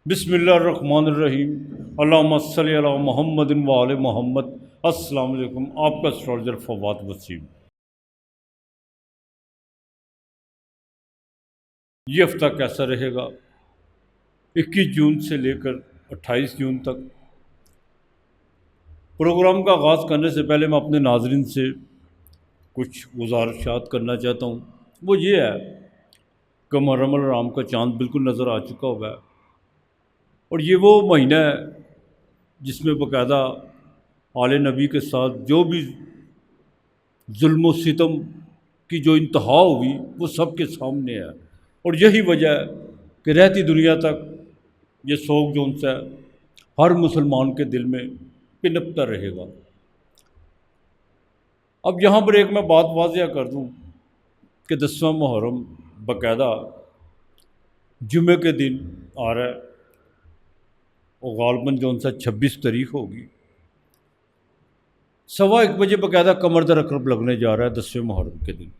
بسم اللہ الرحمن الرحیم۔ اللہم صلی علی محمد و آل محمد۔ السلام علیکم، آپ کا اسٹرالجر فواد وسیم۔ یہ ہفتہ کیسا رہے گا؟ 21 جون سے لے کر 28 جون تک۔ پروگرام کا آغاز کرنے سے پہلے میں اپنے ناظرین سے کچھ گزارشات کرنا چاہتا ہوں۔ وہ یہ ہے کہ محرم الحرام کا چاند بالکل نظر آ چکا ہوا ہے، اور یہ وہ مہینہ ہے جس میں باقاعدہ آل نبی کے ساتھ جو بھی ظلم و ستم کی جو انتہا ہوئی وہ سب کے سامنے ہے، اور یہی وجہ ہے کہ رہتی دنیا تک یہ سوگ جو ان سے ہر مسلمان کے دل میں پنپتا رہے گا۔ اب یہاں پر ایک میں بات واضح کر دوں کہ 10واں محرم باقاعدہ جمعے کے دن آ رہا ہے، اور غالباً جو ان سے 26 تاریخ ہوگی۔ 1:15 بجے باقاعدہ قمر در عقرب لگنے جا رہا ہے 10ویں محرم کے دن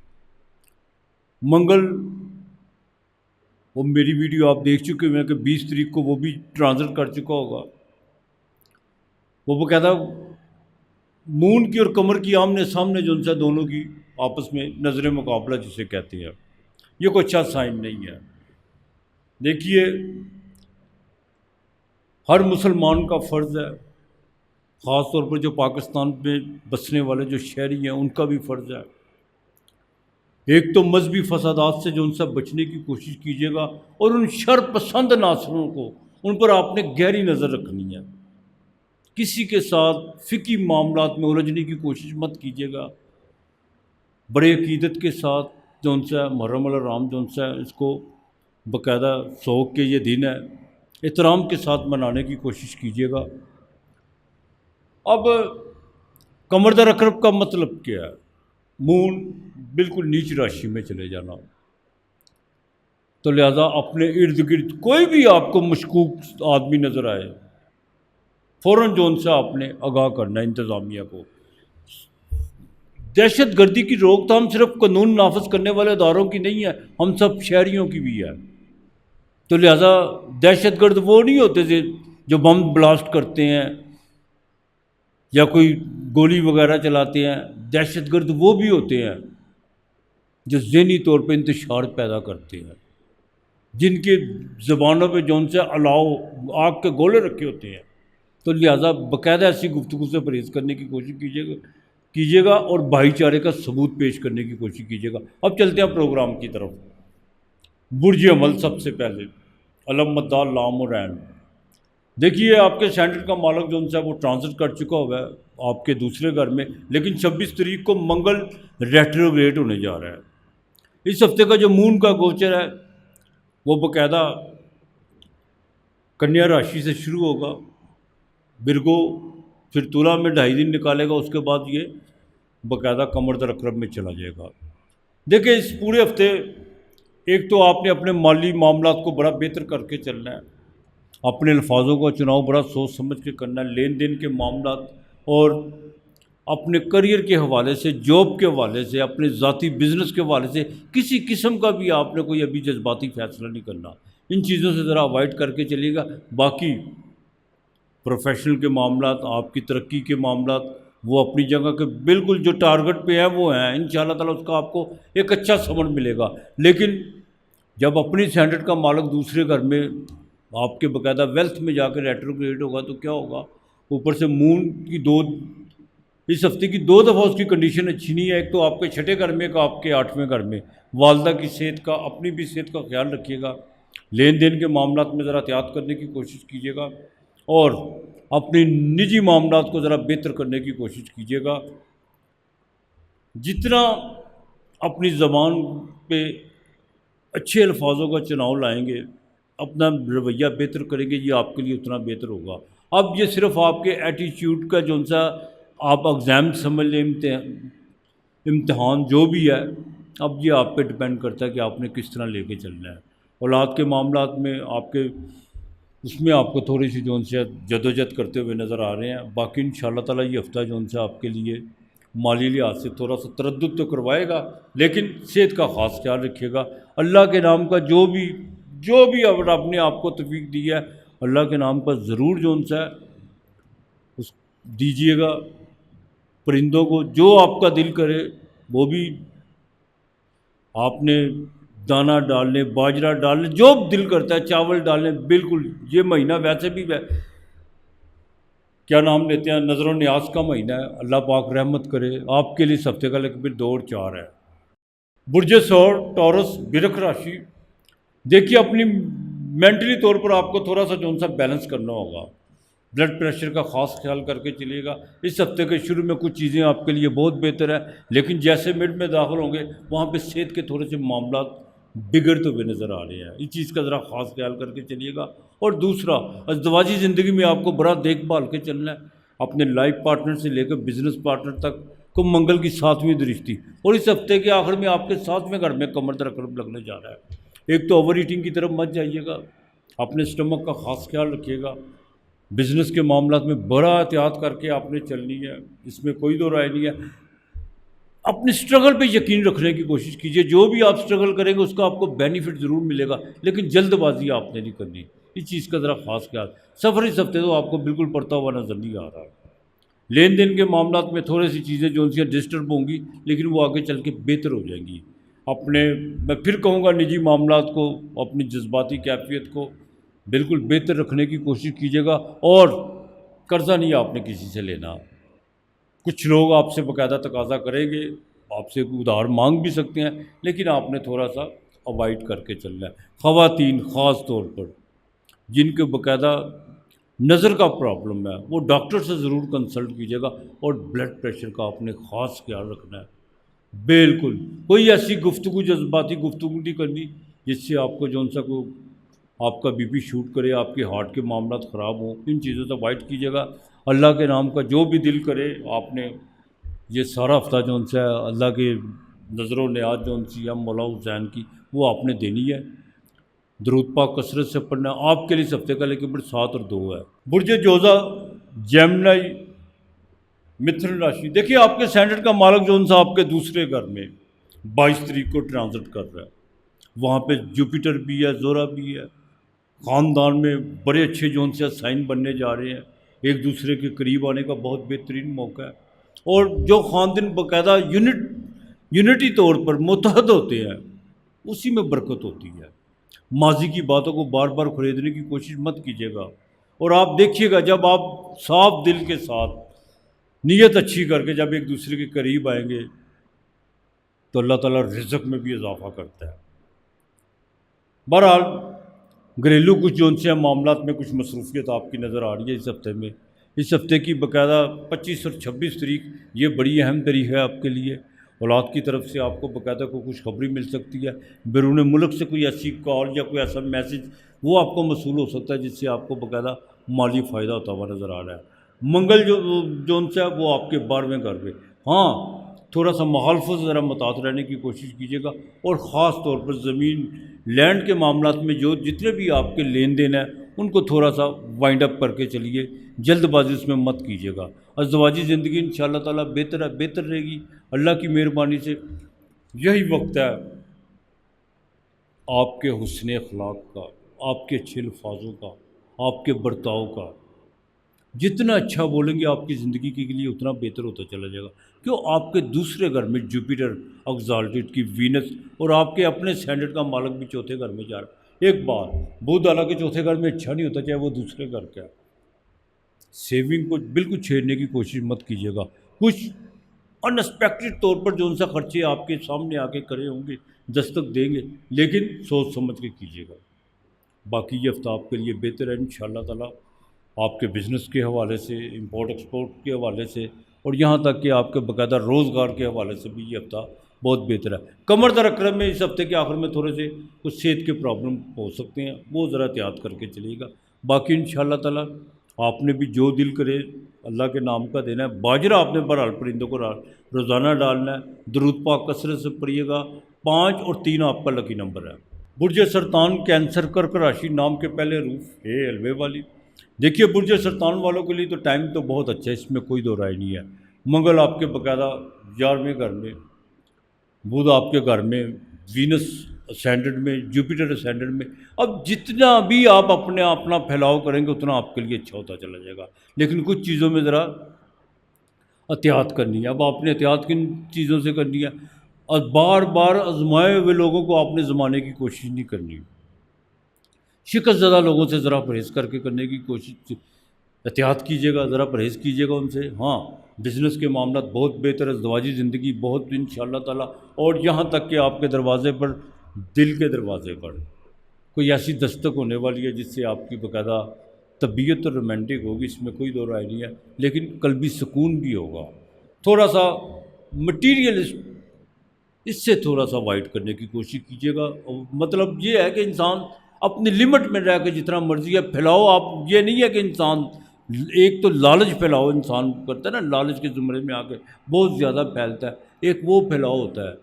منگل۔ وہ میری ویڈیو آپ دیکھ چکے ہوئے ہیں کہ 20 تاریخ کو وہ بھی ٹرانزٹ کر چکا ہوگا۔ وہ باقاعدہ مون کی اور قمر کی آمنے سامنے جو ان سے دونوں کی آپس میں نظر مقابلہ جسے کہتے ہیں، یہ کوئی اچھا سائن نہیں ہے۔ دیکھیے، ہر مسلمان کا فرض ہے، خاص طور پر جو پاکستان میں بسنے والے جو شہری ہیں ان کا بھی فرض ہے، ایک تو مذہبی فسادات سے جو ان سے بچنے کی کوشش کیجیے گا، اور ان شر پسند عناصروں کو ان پر آپ نے گہری نظر رکھنی ہے۔ کسی کے ساتھ فقہی معاملات میں الجھنے کی کوشش مت کیجیے گا۔ بڑے عقیدت کے ساتھ جو ان سے محرم الحرام جو ان سے اس کو باقاعدہ سوگ کے یہ دن ہے، احترام کے ساتھ منانے کی کوشش کیجیے گا۔ اب قمر در عقرب کا مطلب کیا ہے؟ مون بالکل نیچ راشی میں چلے جانا، تو لہذا اپنے ارد گرد کوئی بھی آپ کو مشکوک آدمی نظر آئے، فوراً جو ان سے آپ نے آگاہ کرنا ہے انتظامیہ کو۔ دہشت گردی کی روک تھام صرف قانون نافذ کرنے والے اداروں کی نہیں ہے، ہم سب شہریوں کی بھی ہے۔ تو لہذا دہشت گرد وہ نہیں ہوتے جو بم بلاسٹ کرتے ہیں یا کوئی گولی وغیرہ چلاتے ہیں، دہشت گرد وہ بھی ہوتے ہیں جو ذہنی طور پہ انتشار پیدا کرتے ہیں، جن کے زبانوں پہ جون سے الاؤ آگ کے گولے رکھے ہوتے ہیں۔ تو لہٰذا باقاعدہ ایسی گفتگو سے پرہیز کرنے کی کوشش کیجیے گا اور بھائی چارے کا ثبوت پیش کرنے کی کوشش کیجیے گا۔ اب چلتے ہیں پروگرام کی طرف۔ برج عمل سب سے پہلے علم مدار لام و رین۔ دیکھیے، آپ کے سینٹر کا مالک جو ان سے وہ ٹرانزٹ کر چکا ہوا ہے آپ کے دوسرے گھر میں، لیکن 26 تاریخ کو منگل ریٹروگریڈ ہونے جا رہا ہے۔ اس ہفتے کا جو مون کا گوچر ہے وہ باقاعدہ کنیا راشی سے شروع ہوگا، برگو، پھر تلا میں 2.5 دن نکالے گا، اس کے بعد یہ باقاعدہ قمر در عقرب میں چلا جائے گا۔ دیکھیں، اس پورے ہفتے ایک تو آپ نے اپنے مالی معاملات کو بڑا بہتر کر کے چلنا ہے، اپنے الفاظوں کا چناؤ بڑا سوچ سمجھ کے کرنا ہے، لین دین کے معاملات اور اپنے کریئر کے حوالے سے، جاب کے حوالے سے، اپنے ذاتی بزنس کے حوالے سے کسی قسم کا بھی آپ نے کوئی ابھی جذباتی فیصلہ نہیں کرنا۔ ان چیزوں سے ذرا اوائڈ کر کے چلیے گا۔ باقی پروفیشنل کے معاملات، آپ کی ترقی کے معاملات، وہ اپنی جگہ کے بالکل جو ٹارگٹ پہ ہیں وہ ہیں، انشاءاللہ تعالیٰ اس کا آپ کو ایک اچھا سمجھ ملے گا۔ لیکن جب اپنی سینٹر کا مالک دوسرے گھر میں آپ کے باقاعدہ ویلتھ میں جا کے ریٹروگریڈ ہوگا تو کیا ہوگا؟ اوپر سے مون کی اس ہفتے کی 2 دفعہ اس کی کنڈیشن اچھی نہیں ہے۔ ایک تو آپ کے 6ٹھے گھر میں، ایک آپ کے 8ویں گھر میں۔ والدہ کی صحت کا، اپنی بھی صحت کا خیال رکھیے گا۔ لین دین کے معاملات میں ذرا احتیاط کرنے کی کوشش کیجیے گا، اور اپنی نجی معاملات کو ذرا بہتر کرنے کی کوشش کیجیے گا۔ جتنا اپنی زبان پہ اچھے الفاظوں کا چناؤ لائیں گے، اپنا رویہ بہتر کریں گے، یہ آپ کے لیے اتنا بہتر ہوگا۔ اب یہ صرف آپ کے ایٹیچیوڈ کا جو سا آپ ایگزام سمجھ لیں، امتحان جو بھی ہے، اب یہ آپ پہ ڈپینڈ کرتا ہے کہ آپ نے کس طرح لے کے چلنا ہے۔ اولاد کے معاملات میں آپ کے اس میں آپ کو تھوڑی سی جو ان سے جدوجہد کرتے ہوئے نظر آ رہے ہیں۔ باقی انشاءاللہ تعالیٰ یہ ہفتہ جو ان سے آپ کے لیے مالی لحاظ سے تھوڑا سا تردد تو کروائے گا، لیکن صحت کا خاص خیال رکھیے گا۔ اللہ کے نام کا جو بھی رب نے آپ کو توفیق دی ہے، اللہ کے نام کا ضرور جو ان سا اس دیجیے گا پرندوں کو، جو آپ کا دل کرے وہ بھی آپ نے دانہ ڈالنے، باجرہ ڈالنے، جو دل کرتا ہے چاول ڈالنے، بالکل یہ مہینہ ویسے بھی کیا نام لیتے ہیں، نظر و نیاز کا مہینہ ہے، اللہ پاک رحمت کرے آپ کے لیے۔ اس ہفتے کا لیکن 2 اور 4 ہے۔ برج ثور ٹورس برق راشی، دیکھیے اپنی مینٹلی طور پر آپ کو تھوڑا سا جو سا بیلنس کرنا ہوگا، بلڈ پریشر کا خاص خیال کر کے چلیے گا۔ اس ہفتے کے شروع میں کچھ چیزیں آپ کے لیے بہت بہتر ہے، لیکن جیسے مڈ میں داخل ہوں گے وہاں پہ صحت کے تھوڑے سے معاملات بگڑتے ہوئے نظر آ رہے ہیں، اس چیز کا ذرا خاص خیال کر کے چلیے گا۔ اور دوسرا، ازدواجی زندگی میں آپ کو بڑا دیکھ بھال کے چلنا ہے، اپنے لائف پارٹنر سے لے کر بزنس پارٹنر تک کو منگل کی 7ویں درشٹی، اور اس ہفتے کے آخر میں آپ کے 7ویں گھر میں کمر در عقرب لگنے جا رہا ہے۔ ایک تو اوور ایٹنگ کی طرف مت جائیے گا، اپنے اسٹمک کا خاص خیال رکھیے گا، بزنس کے معاملات میں بڑا احتیاط کر کے آپ نے چلنی ہے، اس میں کوئی دو رائے نہیں ہے۔ اپنے اسٹرگل پہ یقین رکھنے کی کوشش کیجیے، جو بھی آپ اسٹرگل کریں گے اس کا آپ کو بینیفٹ ضرور ملے گا، لیکن جلد بازی آپ نے نہیں کرنی، اس چیز کا ذرا خاص خیال۔ سفر اس ہفتے تو آپ کو بالکل پڑتا ہوا نظر نہیں آ رہا ہے۔ لین دین کے معاملات میں تھوڑی سی چیزیں جو ان سے ڈسٹرب ہوں گی، لیکن وہ آگے چل کے بہتر ہو جائیں گی۔ اپنے میں پھر کہوں گا نجی معاملات کو، اپنی جذباتی کیفیت کو بالکل بہتر رکھنے کی کوشش کیجیے گا، اور قرضہ نہیں آپ نے کسی سے لینا۔ کچھ لوگ آپ سے باقاعدہ تقاضا کریں گے، آپ سے ادھار مانگ بھی سکتے ہیں، لیکن آپ نے تھوڑا سا اوائڈ کر کے چلنا ہے۔ خواتین خاص طور پر جن کے باقاعدہ نظر کا پرابلم ہے، وہ ڈاکٹر سے ضرور کنسلٹ کیجیے گا، اور بلڈ پریشر کا آپ نے خاص خیال رکھنا ہے۔ بالکل کوئی ایسی گفتگو، جذباتی گفتگو نہیں کرنی جس سے آپ کو جو سا کو آپ کا بی پی شوٹ کرے، آپ کے ہارٹ کے معاملات خراب ہوں، ان چیزوں سے اوائڈ کیجیے گا۔ اللہ کے نام کا جو بھی دل کرے آپ نے یہ سارا ہفتہ جو ان سے اللہ کے نظر و نیاز جو ان سی ہے مولا حسین کی، وہ آپ نے دینی ہے۔ درود پاک کثرت سے پڑھنا آپ کے لیے اس ہفتے کا لیکن 7 اور 2 ہے۔ برج جوزا جیمنائی متھن راشی، دیکھیے آپ کے سینٹر کا مالک جو ان سا آپ کے دوسرے گھر میں 22 تاریخ کو ٹرانزٹ کر رہا ہے، وہاں پہ جوپیٹر بھی ہے، زورا بھی ہے، خاندان میں بڑے اچھے جو ان سے سائن بننے جا رہے ہیں، ایک دوسرے کے قریب آنے کا بہت بہترین موقع ہے، اور جو خاندان باقاعدہ یونٹی طور پر متحد ہوتے ہیں اسی میں برکت ہوتی ہے۔ ماضی کی باتوں کو بار بار خریدنے کی کوشش مت کیجیے گا، اور آپ دیکھیے گا جب آپ صاف دل کے ساتھ نیت اچھی کر کے جب ایک دوسرے کے قریب آئیں گے تو اللہ تعالیٰ رزق میں بھی اضافہ کرتا ہے۔ بہرحال گھریلو کچھ جو ان سے معاملات میں کچھ مصروفیت آپ کی نظر آ رہی ہے اس ہفتے میں۔ اس ہفتے کی باقاعدہ 25 اور 26 تاریخ یہ بڑی اہم تاریخ ہے آپ کے لیے۔ اولاد کی طرف سے آپ کو باقاعدہ کوئی خوشخبری مل سکتی ہے، بیرون ملک سے کوئی ایسی کال یا کوئی ایسا میسج وہ آپ کو موصول ہو سکتا ہے جس سے آپ کو باقاعدہ مالی فائدہ ہوتا ہوا نظر آ رہا ہے۔ منگل جو ان سے ہے وہ آپ کے 12ویں گھر میں، ہاں تھوڑا سا مخالفت سے ذرا محتاط رہنے کی کوشش کیجیے گا، اور خاص طور پر زمین لینڈ کے معاملات میں جو جتنے بھی آپ کے لین دین ہیں ان کو تھوڑا سا وائنڈ اپ کر کے چلیے، جلد بازی اس میں مت کیجیے گا۔ ازدواجی زندگی انشاءاللہ تعالیٰ بہتر رہے گی اللہ کی مہربانی سے۔ یہی وقت ہے آپ کے حسن اخلاق کا، آپ کے اچھے الفاظوں کا، آپ کے برتاؤ کا۔ جتنا اچھا بولیں گے آپ کی زندگی کے لیے اتنا بہتر ہوتا چلا جائے گا، کیوں آپ کے دوسرے گھر میں جوپیٹر ایگزالٹڈ کی وینس اور آپ کے اپنے سینٹر کا مالک بھی 4تھے گھر میں جا رہا ہے۔ ایک بات، بدھ اللہ کے 4تھے گھر میں اچھا نہیں ہوتا چاہے وہ دوسرے گھر کا ہے۔ سیونگ کو بالکل چھیڑنے کی کوشش مت کیجیے گا، کچھ ان ایکسپیکٹڈ طور پر جو ان سے خرچے آپ کے سامنے آ کے کھڑے ہوں گے، دستک دیں گے، لیکن سوچ سمجھ کے کیجیے گا۔ باقی یہ ہفتہ آپ کے لیے بہتر ہے انشاءاللہ تعالیٰ، آپ کے بزنس کے حوالے سے، امپورٹ ایکسپورٹ کے حوالے سے، اور یہاں تک کہ آپ کے باقاعدہ روزگار کے حوالے سے بھی یہ ہفتہ بہت بہتر ہے۔ کمر در عقرب میں اس ہفتے کے آخر میں تھوڑے سے کچھ صحت کے پرابلم ہو سکتے ہیں، وہ ذرا احتیاط کر کے چلیے گا۔ باقی انشاءاللہ تعالیٰ آپ نے بھی جو دل کرے اللہ کے نام کا دینا ہے۔ باجرہ آپ نے بہرحال پرندوں کو روزانہ ڈالنا ہے، درود پاک کثرت سے پڑھیے گا۔ 5 اور 3 آپ کا لکی نمبر ہے۔ برج سرطان کینسر کرک راشی، نام کے پہلے حروف اے الوے والی، دیکھیے برج سرطان والوں کے لیے تو ٹائم تو بہت اچھا ہے، اس میں کوئی دو رائے نہیں ہے۔ منگل آپ کے باقاعدہ 11ویں گھر میں، بدھ آپ کے گھر میں، وینس اسینڈرڈ میں، جوپیٹر اسینڈرڈ میں. اب جتنا بھی آپ اپنا پھیلاؤ کریں گے اتنا آپ کے لیے اچھا ہوتا چلا جائے گا، لیکن کچھ چیزوں میں ذرا احتیاط کرنی ہے. اب آپ نے احتیاط کن چیزوں سے کرنی ہے؟ اور بار بار آزمائے ہوئے لوگوں کو آپ نے زمانے کی کوشش نہیں کرنی. شکست زدہ لوگوں سے ذرا پرہیز کر کے کرنے کی کوشش، احتیاط کیجیے گا، ذرا پرہیز کیجیے گا ان سے. ہاں، بزنس کے معاملات بہت بہتر ہے، ازدواجی زندگی بہت ان شاء اللہ تعالیٰ. اور یہاں تک کہ آپ کے دروازے پر، دل کے دروازے پر کوئی ایسی دستک ہونے والی ہے جس سے آپ کی باقاعدہ طبیعت اور رومانٹک ہوگی، اس میں کوئی دو رائے نہیں ہے، لیکن قلبی سکون بھی ہوگا. تھوڑا سا مٹیریلسٹ، اس سے تھوڑا سا وائٹ کرنے کی کوشش کیجیے گا. مطلب یہ ہے کہ انسان اپنی لمٹ میں رہ کے جتنا مرضی ہے پھیلاؤ. آپ یہ نہیں ہے کہ انسان ایک تو لالچ پھیلاؤ انسان کرتا ہے نا، لالچ کے زمرے میں آ کے بہت زیادہ پھیلتا ہے. ایک وہ پھیلاؤ ہوتا ہے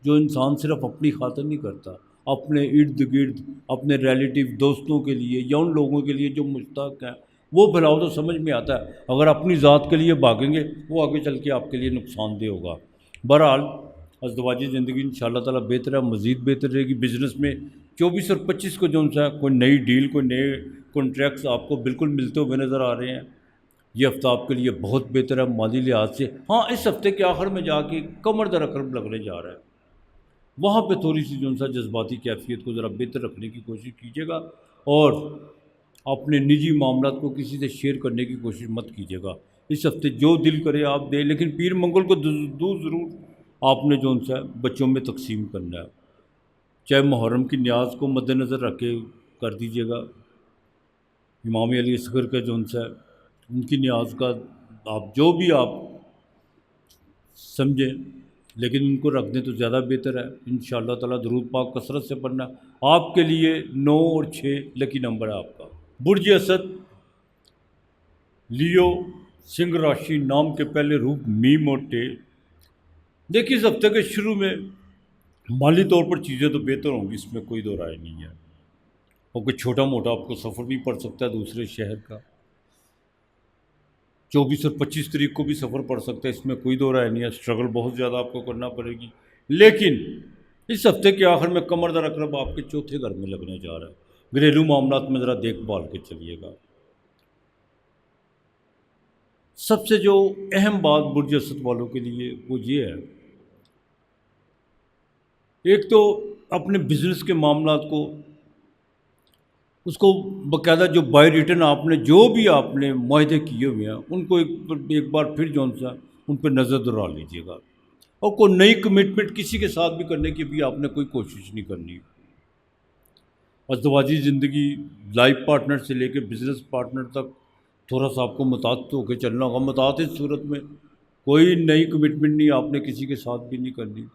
جو انسان صرف اپنی خاطر نہیں کرتا، اپنے ارد گرد، اپنے ریلیٹیو دوستوں کے لیے یا ان لوگوں کے لیے جو مشتاق ہیں. وہ پھیلاؤ تو سمجھ میں آتا ہے. اگر اپنی ذات کے لیے بھاگیں گے وہ آگے چل کے آپ کے لیے نقصان دہ ہوگا. بہرحال ازدواجی زندگی ان شاء اللہ تعالیٰ بہتر ہے، مزید بہتر رہے گی. بزنس میں 24 اور 25 کو جو سا کوئی نئی ڈیل، کوئی نئے کانٹریکٹس آپ کو بالکل ملتے ہوئے نظر آ رہے ہیں. یہ ہفتہ آپ کے لیے بہت بہتر ہے مالی لحاظ سے. ہاں، اس ہفتے کے آخر میں جا کے کمر در اکرم لگنے جا رہا ہے، وہاں پہ تھوڑی سی جو سا جذباتی کیفیت کو ذرا بہتر رکھنے کی کوشش کیجیے گا، اور اپنے نجی معاملات کو کسی سے شیئر کرنے کی کوشش مت کیجیے گا. اس ہفتے جو دل کرے آپ دیں، لیکن پیر منگل کو دودھ ضرور آپ نے جو سا بچوں میں تقسیم کرنا ہے. چاہے محرم کی نیاز کو مد نظر رکھ کے کر دیجیے گا. امام علی اصغر کا جو سا ان کی نیاز کا آپ جو بھی آپ سمجھیں، لیکن ان کو رکھ دیں تو زیادہ بہتر ہے. ان شاء اللہ تعالیٰ درود پاک کثرت سے پڑھنا. آپ کے لیے 9 اور 6 لکی نمبر ہے آپ کا. برج اسد، لیو، سنگھ راشی، نام کے پہلے روپ میم اور ٹے. دیکھیے اس ہفتے کے شروع میں مالی طور پر چیزیں تو بہتر ہوں گی، اس میں کوئی دو رائے نہیں ہے. اور کوئی چھوٹا موٹا آپ کو سفر بھی پڑ سکتا ہے دوسرے شہر کا. 24 اور 25 تاریخ کو بھی سفر پڑ سکتا ہے، اس میں کوئی دو رائے نہیں ہے. اسٹرگل بہت زیادہ آپ کو کرنا پڑے گی. لیکن اس ہفتے کے آخر میں کمر در اکرب آپ کے چوتھے گھر میں لگنے جا رہا ہے. گھریلو معاملات میں ذرا دیکھ بھال کے چلیے گا. سب سے جو اہم بات برج اسد والوں کے لیے وہ یہ ہے، ایک تو اپنے بزنس کے معاملات کو، اس کو باقاعدہ جو بائی ریٹرن آپ نے جو بھی آپ نے معاہدے کیے ہوئے ہیں ان کو ایک بار پھر جو سا ان پہ نظر دوڑا لیجیے گا. اور کوئی نئی کمٹمنٹ کسی کے ساتھ بھی کرنے کی بھی آپ نے کوئی کوشش نہیں کرنی. ازدواجی زندگی، لائف پارٹنر سے لے کے بزنس پارٹنر تک تھوڑا سا آپ کو متعدد ہو کے چلنا ہوگا. متعدد صورت میں کوئی نئی کمٹمنٹ نہیں آپ نے کسی کے ساتھ بھی نہیں کرنی.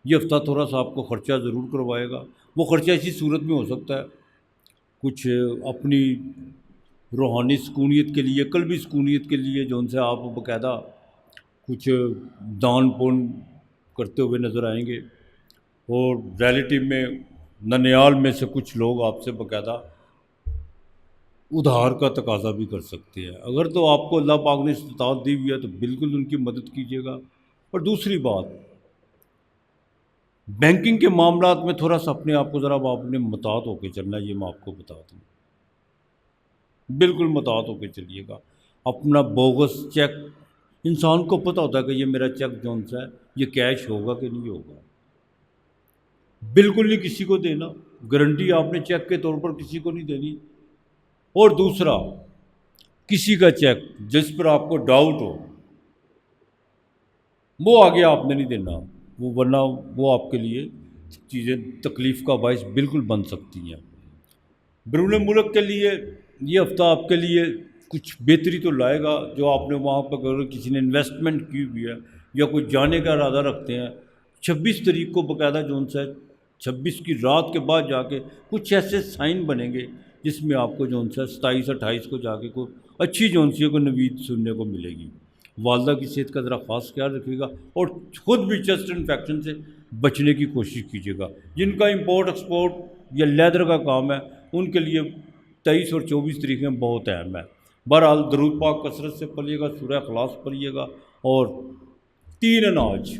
یہ ہفتہ تھوڑا سا آپ کو خرچہ ضرور کروائے گا. وہ خرچہ اسی صورت میں ہو سکتا ہے کچھ اپنی روحانی سکونیت کے لیے، قلبی سکونیت کے لیے جو ان سے آپ باقاعدہ کچھ دان پون کرتے ہوئے نظر آئیں گے. اور ریلیٹیو میں ننیال میں سے کچھ لوگ آپ سے باقاعدہ ادھار کا تقاضا بھی کر سکتے ہیں. اگر تو آپ کو اللہ پاک نے استطاعت دی ہوئی ہے تو بالکل ان کی مدد کیجیے گا. اور دوسری بات، بینکنگ کے معاملات میں تھوڑا سا اپنے آپ کو ذرا آپ نے محتاط ہو کے چلنا ہے، یہ میں آپ کو بتا دوں. بالکل محتاط ہو کے چلیے گا. اپنا بوگس چیک، انسان کو پتہ ہوتا ہے کہ یہ میرا چیک جون سا ہے یہ کیش ہوگا کہ نہیں ہوگا. بالکل نہیں کسی کو دینا، گارنٹی آپ نے چیک کے طور پر کسی کو نہیں دینی. اور دوسرا، کسی کا چیک جس پر آپ کو ڈاؤٹ ہو وہ آگے آپ نے نہیں دینا، وہ ورنہ وہ آپ کے لیے چیزیں تکلیف کا باعث بالکل بن سکتی ہیں. بیرون ملک کے لیے یہ ہفتہ آپ کے لیے کچھ بہتری تو لائے گا. جو آپ نے وہاں پر اگر کسی نے انویسٹمنٹ کی ہوئی ہے یا کوئی جانے کا ارادہ رکھتے ہیں، 26 تاریخ کو باقاعدہ جو ان سے 26 کی رات کے بعد جا کے کچھ ایسے سائن بنیں گے جس میں آپ کو جو ان سے 27-28 کو جا کے کوئی اچھی جو ان سے کو نوید سننے کو ملے گی. والدہ کی صحت کا ذرا خاص خیال رکھیے گا. اور خود بھی چیسٹ انفیکشن سے بچنے کی کوشش کیجیے گا. جن کا امپورٹ ایکسپورٹ یا لیدر کا کام ہے ان کے لیے 23 اور 24 تاریخیں بہت اہم ہے. بہرحال درود پاک کثرت سے پڑھیے گا، سورہ اخلاص پڑھیے گا. اور 3 اناج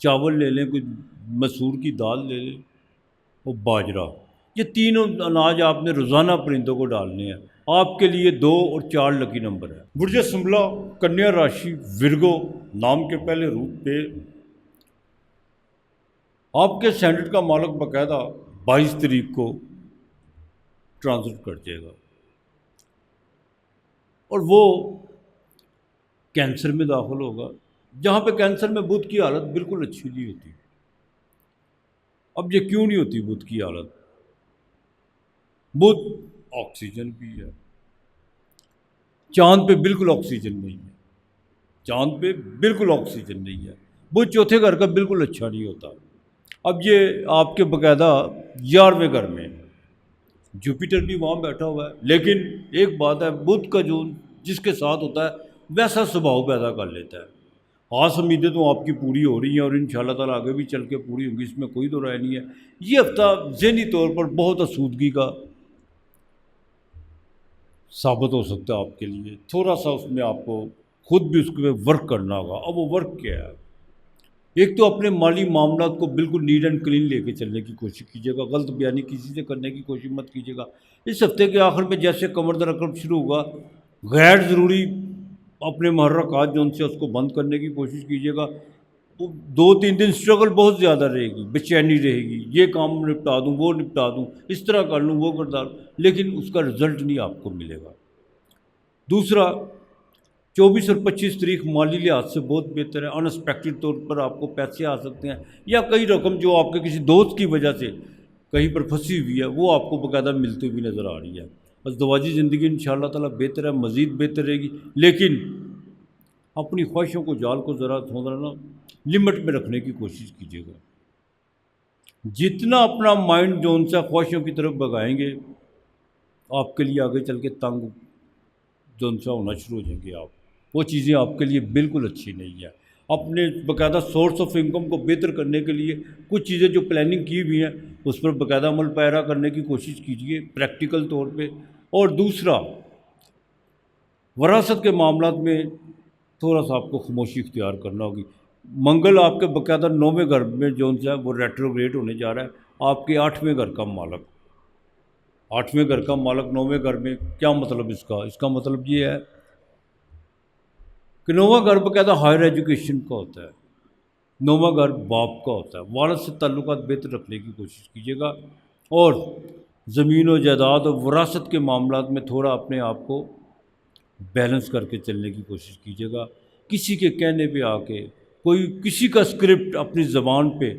چاول لے لیں، کوئی مسور کی دال لے لیں، اور باجرہ، یہ تینوں اناج آپ نے روزانہ پرندوں کو ڈالنے ہیں۔ آپ کے لیے 2 اور 4 لکی نمبر ہے۔ برج سنبلا، کنیا راشی، ورگو نام کے پہلے روپ پہ آپ کے سینڈٹ کا مالک باقاعدہ 22 تاریخ کو ٹرانزٹ کر جائے گا، اور وہ کینسر میں داخل ہوگا، جہاں پہ کینسر میں بدھ کی حالت بالکل اچھی نہیں ہوتی۔ اب یہ کیوں نہیں ہوتی بدھ کی حالت؟ بدھ آکسیجن بھی ہے، چاند پہ بالکل آکسیجن نہیں ہے، چاند پہ بالکل آکسیجن نہیں ہے، بدھ چوتھے گھر کا بالکل اچھا نہیں ہوتا۔ اب یہ آپ کے باقاعدہ 11ویں گھر میں جوپیٹر بھی وہاں بیٹھا ہوا ہے، لیکن ایک بات ہے، بدھ کا جو جس کے ساتھ ہوتا ہے ویسا سبھاؤ پیدا کر لیتا ہے۔ خاص امیدیں تو آپ کی پوری ہو رہی ہیں، اور ان شاء اللہ تعالیٰ آگے بھی چل کے پوری ہوں گی، اس میں کوئی دو رائے نہیں ہے۔ یہ ہفتہ ذہنی طور پر بہت آسودگی کا ثابت ہو سکتا ہے آپ کے لیے، تھوڑا سا اس میں آپ کو خود بھی اس پہ ورک کرنا ہوگا۔ اب وہ ورک کیا ہے؟ ایک تو اپنے مالی معاملات کو بالکل نیٹ اینڈ کلین لے کے چلنے کی کوشش کیجیے گا، غلط بیانی کسی سے کرنے کی کوشش مت کیجیے گا۔ اس ہفتے کے آخر میں جیسے کمر درد عقرب شروع ہوگا، غیر ضروری اپنے محرکات جو ان سے اس کو بند کرنے کی کوشش کیجیے گا۔ 2-3 دن اسٹرگل بہت زیادہ رہے گی، بے چینی رہے گی، یہ کام نپٹا دوں، وہ نپٹا دوں، اس طرح کر لوں، وہ کر دوں، لیکن اس کا رزلٹ نہیں آپ کو ملے گا۔ دوسرا، 24 اور 25 تاریخ مالی لحاظ سے بہت بہتر ہے، ان ایکسپیکٹڈ طور پر آپ کو پیسے آ سکتے ہیں، یا کئی رقم جو آپ کے کسی دوست کی وجہ سے کہیں پر پھنسی ہوئی ہے وہ آپ کو باقاعدہ ملتی ہوئی نظر آ رہی ہے۔ ازدواجی زندگی ان شاء اللہ تعالیٰ بہتر ہے، مزید بہتر رہے گی، لیکن اپنی خواہشوں کو جال کو ذرا تھوڑا نا لمٹ میں رکھنے کی کوشش کیجیے گا۔ جتنا اپنا مائنڈ جو ان سے خواہشوں کی طرف بگائیں گے، آپ کے لیے آگے چل کے تنگ جو ان سے ہونا شروع ہو جائیں گے، وہ چیزیں آپ کے لیے بالکل اچھی نہیں ہے۔ اپنے باقاعدہ سورس آف انکم کو بہتر کرنے کے لیے کچھ چیزیں جو پلاننگ کی ہوئی ہیں اس پر باقاعدہ عمل پیرا کرنے کی کوشش کیجیے پریکٹیکل طور پہ۔ اور دوسرا، وراثت کے معاملات میں تھوڑا سا آپ کو خاموشی اختیار کرنا ہوگی۔ منگل آپ کے باقاعدہ 9ویں گھر میں جو ہے وہ ریٹروگریڈ ہونے جا رہا ہے، آپ کے 8ویں گھر کا مالک، 8ویں گھر کا مالک 9ویں گھر میں، کیا مطلب اس کا مطلب یہ ہے کہ 9واں گھر باقاعدہ ہائر ایجوکیشن کا ہوتا ہے، 9واں گھر باپ کا ہوتا ہے، والد سے تعلقات بہتر رکھنے کی کوشش کیجیے گا، اور زمین و جائیداد اور وراثت کے معاملات میں تھوڑا اپنے آپ کو بیلنس کر کے چلنے کی کوشش کیجیے گا۔ کسی کے کہنے پہ آ کے کسی کا اسکرپٹ اپنی زبان پہ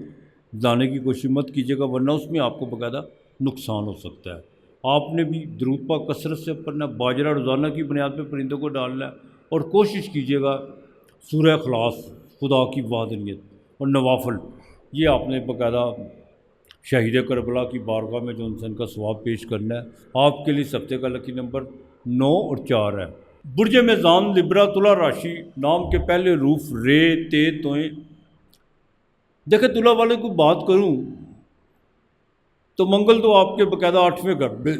لانے کی کوشش مت کیجیے گا، ورنہ اس میں آپ کو باقاعدہ نقصان ہو سکتا ہے۔ آپ نے بھی درود پاک کثرت سے پڑھنا، باجرہ روزانہ کی بنیاد پہ پرندوں کو ڈالنا ہے، اور کوشش کیجیے گا سورہ اخلاص، خدا کی وحدانیت اور نوافل، یہ آپ نے باقاعدہ شہید کربلا کی بارگاہ میں جو انسان کا ثواب پیش کرنا ہے۔ آپ کے لیے اس ہفتے کا لکی نمبر 9 اور 4 ہے۔ برج میزان، لبرا، تلا راشی نام کے پہلے روف رے، تے، توئیں۔ دیکھیں تلا والے کو بات کروں تو منگل تو آپ کے باقاعدہ 8ویں گھر میں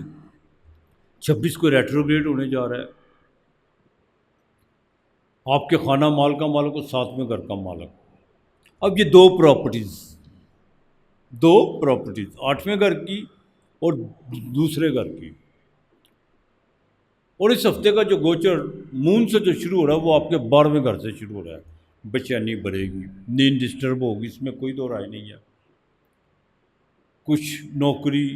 26 کو ریٹروگریڈ ہونے جا رہا ہے، آپ کے خانہ مال کا مالک اور 7ویں گھر کا مالک۔ اب یہ دو پراپرٹیز 8ویں گھر کی اور دوسرے گھر کی، اور اس ہفتے کا جو گوچر مون سے جو شروع ہو رہا ہے وہ آپ کے 12ویں گھر سے شروع ہو رہا ہے۔ بے چینی بڑھے گی، نیند ڈسٹرب ہوگی، اس میں کوئی دو رائے نہیں ہے۔ کچھ نوکری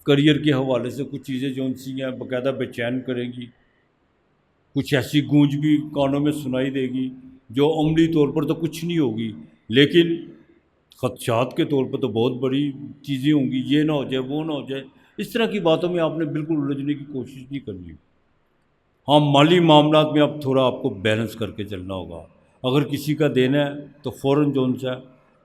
کریئر کے حوالے سے کچھ چیزیں جو ان سی ہیں باقاعدہ بے چین کریں گی، کچھ ایسی گونج بھی کانوں میں سنائی دے گی جو عملی طور پر تو کچھ نہیں ہوگی، لیکن خدشات کے طور پر تو بہت بڑی چیزیں ہوں گی، یہ نہ ہو جائے، وہ نہ ہو جائے، اس طرح کی باتوں میں آپ نے بالکل الجھنے کی کوشش نہیں کرنی۔ ہاں، مالی معاملات میں اب تھوڑا آپ کو بیلنس کر کے چلنا ہوگا۔ اگر کسی کا دینا ہے تو فوراً جو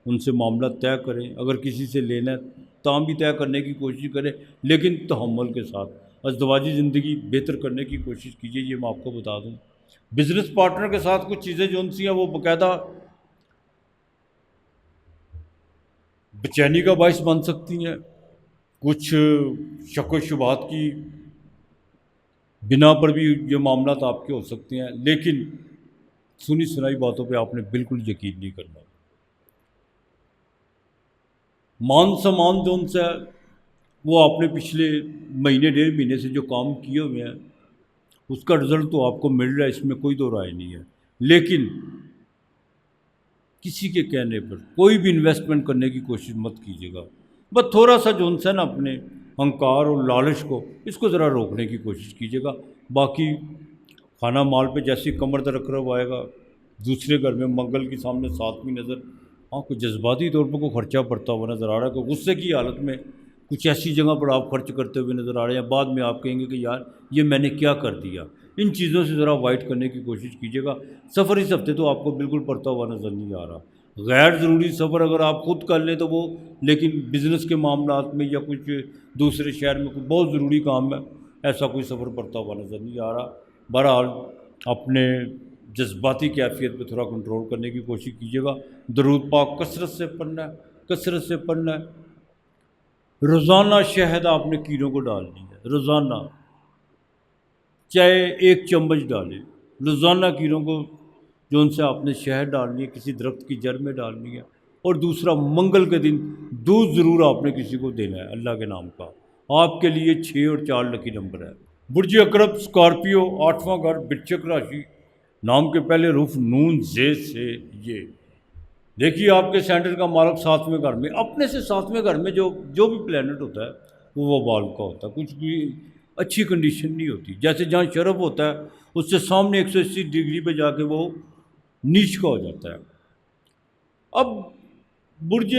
ان سے معاملہ طے کریں، اگر کسی سے لینا ہے تاں بھی طے کرنے کی کوشش کریں، لیکن تحمل کے ساتھ۔ ازدواجی زندگی بہتر کرنے کی کوشش کیجیے، یہ میں آپ کو بتا دوں۔ بزنس پارٹنر کے ساتھ کچھ چیزیں جو ہیں وہ باقاعدہ بے چینی کا باعث بن سکتی ہیں، کچھ شک و شبہات کی بنا پر بھی یہ معاملات آپ کے ہو سکتے ہیں، لیکن سنی سنائی باتوں پہ آپ نے بالکل یقین نہیں کرنا۔ مان سمان جو ان سے وہ آپ نے پچھلے مہینے 1.5 مہینے سے جو کام کیے ہوئے ہیں اس کا رزلٹ تو آپ کو مل رہا ہے، اس میں کوئی دو رائے نہیں ہے، لیکن کسی کے کہنے پر کوئی بھی انویسٹمنٹ کرنے کی کوشش مت کیجیے گا۔ بس تھوڑا سا جو ہے نا اپنے ہنکار اور لالچ کو اس کو ذرا روکنے کی کوشش کیجیے گا۔ باقی کھانا مال پہ جیسی کمر در رکھ آئے گا، دوسرے گھر میں منگل کے سامنے 7ویں نظر، ہاں کوئی جذباتی طور پر کوئی خرچہ پڑتا ہوا نظر آ رہا ہے، کوئی غصے کی حالت میں کچھ ایسی جگہ پر آپ خرچ کرتے ہوئے نظر آ رہے ہیں، بعد میں آپ کہیں گے کہ یار یہ میں نے کیا کر دیا۔ ان چیزوں سے ذرا اوائڈ کرنے کی کوشش کیجیے گا۔ سفر اس ہفتے تو آپ کو بالکل پڑتا ہوا نظر نہیں آ رہا۔ غیر ضروری سفر اگر آپ خود کر لیں تو وہ، لیکن بزنس کے معاملات میں یا کچھ دوسرے شہر میں کوئی بہت ضروری کام ہے، ایسا کوئی سفر پڑتا ہوا نظر نہیں آ رہا۔ بہرحال اپنے جذباتی کیفیت پہ تھوڑا کنٹرول کرنے کی کوشش کیجیے گا۔ درود پاک کثرت سے پڑھنا ہے، کثرت سے پڑھنا ہے۔ روزانہ شہد آپ نے کیڑوں کو ڈالنی ہے، روزانہ چاہے 1 چمچ ڈالیں، روزانہ کیڑوں کو جو ان سے آپ نے شہد ڈالنی ہے، کسی درخت کی جڑ میں ڈالنی ہے۔ اور دوسرا، منگل کے دن دودھ ضرور آپ نے کسی کو دینا ہے اللہ کے نام کا۔ آپ کے لیے 6 اور 4 لکی نمبر ہے۔ برج اکرب اسکارپیو، 8واں گھر، بچھک راشی، نام کے پہلے حروف نون زے سے یہ۔ دیکھیے آپ کے سینٹر کا مالک 7ویں گھر میں، اپنے سے 7ویں گھر میں جو بھی پلینٹ ہوتا ہے وہ وبال کا ہوتا ہے، کچھ بھی اچھی کنڈیشن نہیں ہوتی۔ جیسے جہاں شرف ہوتا ہے اس سے سامنے 180 ڈگری پہ جا کے وہ نیچ کا ہو جاتا ہے۔ اب برج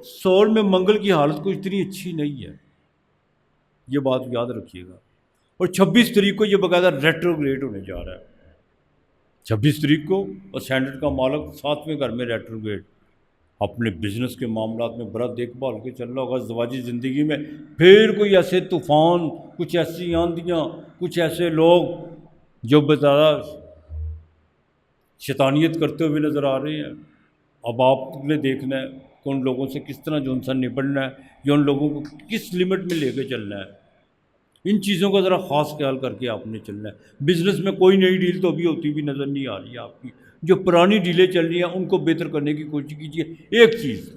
سور میں منگل کی حالت کو اتنی اچھی نہیں ہے، یہ بات یاد رکھیے گا۔ اور 26 تاریخ کو یہ باقاعدہ ریٹروگریڈ ہونے جا رہا ہے، 26 تاریخ کو اسینڈرڈ کا مالک 7ویں گھر میں ریٹروگریڈ۔ اپنے بزنس کے معاملات میں بڑا دیکھ بھال کے چل رہا ہوگا۔ ازدواجی زندگی میں پھر کوئی ایسے طوفان، کچھ ایسی آندیاں، کچھ ایسے لوگ جو بتایا شیطانیت کرتے ہوئے نظر آ رہے ہیں۔ اب آپ نے دیکھنا ہے کہ ان لوگوں سے کس طرح جو انسان نپٹنا ہے، یا ان لوگوں کو کس لمٹ میں لے کے چلنا ہے۔ ان چیزوں کا ذرا خاص خیال کر کے آپ نے چلنا ہے۔ بزنس میں کوئی نئی ڈیل تو ابھی ہوتی بھی نظر نہیں آ رہی ہے آپ کی، جو پرانی ڈیلیں چل رہی ہیں ان کو بہتر کرنے کی کوشش کیجیے۔ ایک چیز،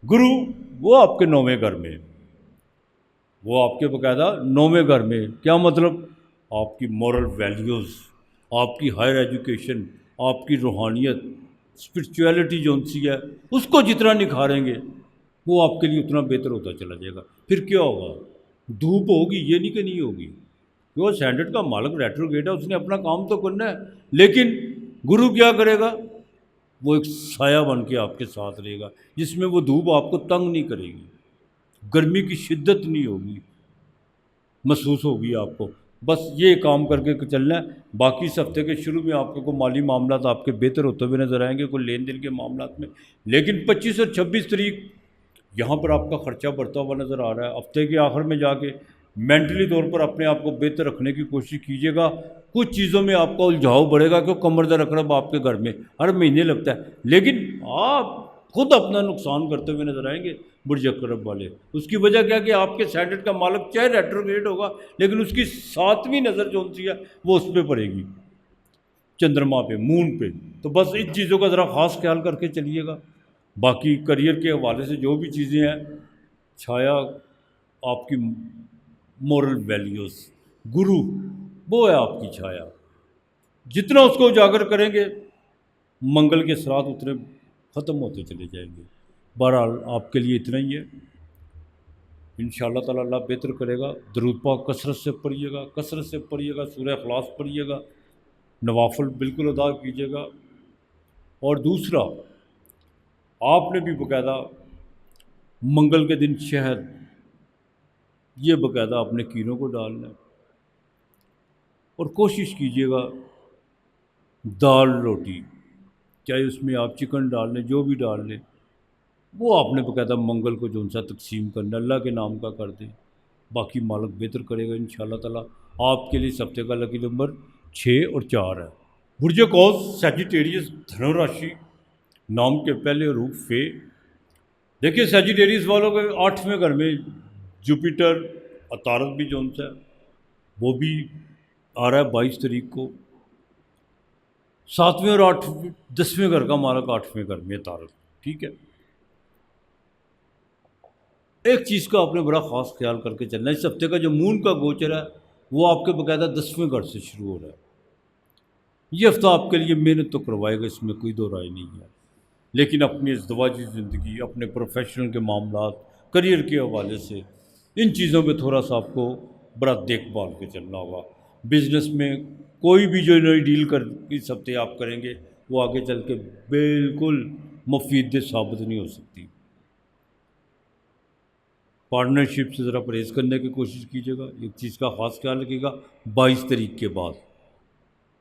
گرو وہ آپ کے 9ویں گھر میں، وہ آپ کے باقاعدہ 9ویں گھر میں، کیا مطلب؟ آپ کی مورل ویلیوز، آپ کی ہائر ایجوکیشن، آپ کی روحانیت، اسپرچویلٹی جو سی ہے اس کو جتنا نکھاریں گے وہ آپ کے لیے اتنا بہتر ہوتا چلا جائے گا۔ پھر کیا ہوگا؟ دھوپ ہوگی، یہ نہیں کہ نہیں ہوگی، وہ سینڈرڈ کا مالک ریٹروگریڈ ہے، اس نے اپنا کام تو کرنا ہے، لیکن گرو کیا کرے گا؟ وہ ایک سایہ بن کے آپ کے ساتھ رہے گا، جس میں وہ دھوپ آپ کو تنگ نہیں کرے گی، گرمی کی شدت نہیں ہوگی محسوس ہوگی آپ کو۔ بس یہ کام کر کے چلنا ہے۔ باقی اس ہفتے کے شروع میں آپ کو کوئی مالی معاملات آپ کے بہتر ہوتے ہوئے نظر آئیں گے، کوئی لین دین کے معاملات میں، لیکن 25 اور 26 تاریخ یہاں پر آپ کا خرچہ بڑھتا ہوا نظر آ رہا ہے۔ ہفتے کے آخر میں جا کے مینٹلی طور پر اپنے آپ کو بہتر رکھنے کی کوشش کیجیے گا۔ کچھ چیزوں میں آپ کا الجھاؤ بڑھے گا، کیوں کمر در اقرب آپ کے گھر میں ہر مہینے لگتا ہے، لیکن آپ خود اپنا نقصان کرتے ہوئے نظر آئیں گے برج اقرب والے۔ اس کی وجہ کیا کہ آپ کے سینٹر کا مالک چاہے ریٹروگریڈ ہوگا، لیکن اس کی 7ویں نظر جو سی ہے وہ اس پہ پڑے گی، چندرما پہ، مون پہ۔ تو بس ان چیزوں کا ذرا خاص خیال کر کے چلیے گا۔ باقی کریئر کے حوالے سے جو بھی چیزیں ہیں، چھایا آپ کی مورل ویلیوز، گرو وہ ہے آپ کی چھایا، جتنا اس کو اجاگر کریں گے منگل کے اثرات اتنے ختم ہوتے چلے جائیں گے۔ بہرحال آپ کے لیے اتنا ہی ہے، انشاءاللہ تعالیٰ اللہ بہتر کرے گا۔ درود پاک کثرت سے پڑھیے گا، کثرت سے پڑھیے گا، سورہ اخلاص پڑھیے گا، نوافل بالکل ادا کیجیے گا۔ اور دوسرا، آپ نے بھی باقاعدہ منگل کے دن شہد یہ باقاعدہ اپنے کیڑوں کو ڈالنا ہے، اور کوشش کیجیے گا دال روٹی، چاہے اس میں آپ چکن ڈال لیں، جو بھی ڈال لیں، وہ آپ نے باقاعدہ منگل کو جو ان سا تقسیم کرنا، اللہ کے نام کا کر دیں۔ باقی مالک بہتر کرے گا انشاءاللہ تعالیٰ۔ آپ کے لیے اس ہفتے کا لکی نمبر 6 اور 4 ہے۔ برج قوس، سیجیٹیریس، دھنو راشی، نام کے پہلے حروف فے۔ دیکھیے سیجیٹیریس والوں کے 8ویں گھر میں جوپیٹر، عطارد بھی جو ان سے وہ بھی آ رہا ہے 22 تاریخ کو۔ 7ویں اور 10ویں گھر کا مالک 8ویں گھر میں عطارد، ٹھیک ہے۔ ایک چیز کا آپ نے بڑا خاص خیال کر کے چلنا ہے، اس ہفتے کا جو مون کا گوچر ہے وہ آپ کے باقاعدہ 10ویں گھر سے شروع ہو رہا ہے۔ یہ ہفتہ آپ کے لیے محنت تو کروائے گا، اس میں کوئی دو رائے نہیں ہے، لیکن اپنی ازدواجی زندگی، اپنے پروفیشنل کے معاملات، کریئر کے حوالے سے ان چیزوں پہ تھوڑا سا آپ کو بڑا دیکھ بھال کے چلنا ہوگا۔ بزنس میں کوئی بھی جو نئی ڈیل کر اس ہفتے آپ کریں گے وہ آگے چل کے بالکل مفید ثابت نہیں ہو سکتی۔ پارٹنرشپ سے ذرا پرہیز کرنے کی کوشش کیجیے گا، ایک چیز کا خاص خیال رکھیے گا 22 تاریخ کے بعد،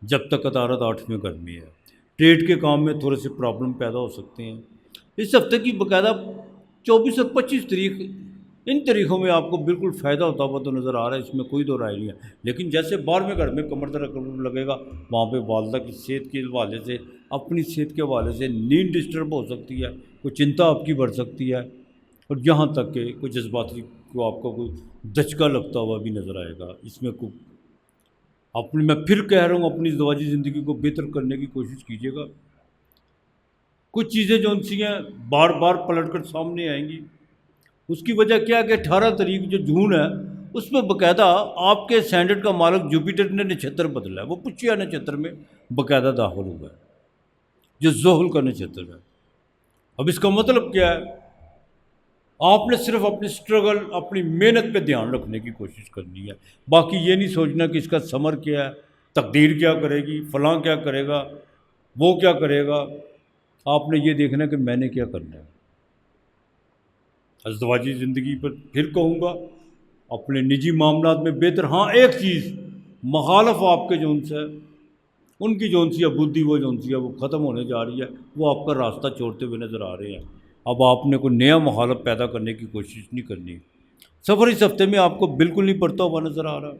جب تک عطارد 8ویں گھر میں ہے، ٹریڈ کے کام میں تھوڑے سے پرابلم پیدا ہو سکتے ہیں۔ اس ہفتے کی باقاعدہ 24 اور 25 تاریخ، ان تاریخوں میں آپ کو بالکل فائدہ ہوتا ہوا تو نظر آ رہا ہے، اس میں کوئی دو رائے نہیں ہے۔ لیکن جیسے 12ویں گھر میں کمر درد لگے گا، وہاں پہ والدہ کی صحت کے حوالے سے، اپنی صحت کے حوالے سے نیند ڈسٹرب ہو سکتی ہے، کوئی چنتا آپ کی بڑھ سکتی ہے، اور یہاں تک کہ کوئی جذباتی کو آپ کو کوئی دھچکا لگتا ہوا بھی نظر آئے گا۔ اس میں میں پھر کہہ رہا ہوں، اپنی ازدواجی زندگی کو بہتر کرنے کی کوشش کیجیے گا۔ کچھ چیزیں جو ان سی ہیں بار بار پلٹ کر سامنے آئیں گی، اس کی وجہ کیا ہے کہ 18 تاریخ جو جون ہے اس میں باقاعدہ آپ کے سینڈرڈ کا مالک جوپیٹر نے نچھتر بدلا ہے، وہ پچیا نچھتر میں باقاعدہ داخل ہوا ہے، جو زحل کا نچھتر ہے۔ اب اس کا مطلب کیا ہے؟ آپ نے صرف اپنی سٹرگل، اپنی محنت پہ دھیان رکھنے کی کوشش کرنی ہے، باقی یہ نہیں سوچنا کہ اس کا ثمر کیا ہے، تقدیر کیا کرے گی، فلاں کیا کرے گا، وہ کیا کرے گا۔ آپ نے یہ دیکھنا ہے کہ میں نے کیا کرنا ہے۔ ازدواجی زندگی پر پھر کہوں گا، اپنے نجی معاملات میں بہتر، ہاں ایک چیز، مخالف آپ کے جون سے ان کی جون سی ہے بدھی، وہ جون سی ہے وہ ختم ہونے جا رہی ہے، وہ آپ کا راستہ چھوڑتے ہوئے نظر آ رہے ہیں۔ اب آپ نے کوئی نیا مخالف پیدا کرنے کی کوشش نہیں کرنی۔ سفر اس ہفتے میں آپ کو بالکل نہیں پڑتا ہوا نظر آ رہا،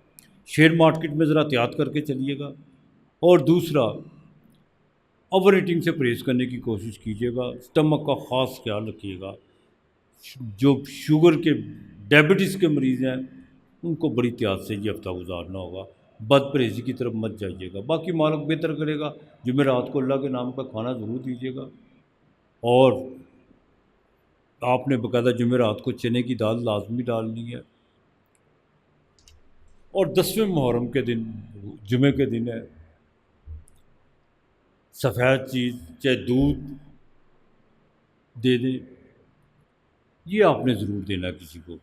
شیئر مارکیٹ میں ذرا احتیاط کر کے چلیے گا۔ اور دوسرا، اوور ایٹنگ سے پرہیز کرنے کی کوشش کیجیے گا، اسٹمک کا خاص خیال رکھیے گا۔ جو شوگر کے، ڈائبٹیز کے مریض ہیں ان کو بڑی احتیاط سے یہ ہفتہ گزارنا ہوگا، بد پرہیزی کی طرف مت جائیے گا۔ باقی مالک بہتر کرے گا، جمعرات کو اللہ کے نام کا کھانا ضرور دیجیے گا، اور آپ نے باقاعدہ جمعرات کو چنے کی دال لازمی ڈالنی ہے۔ اور 10ویں محرم کے دن، جمعے کے دن ہے، سفید چیز چاہے دودھ دے دیں، یہ آپ نے ضرور دینا، کسی کو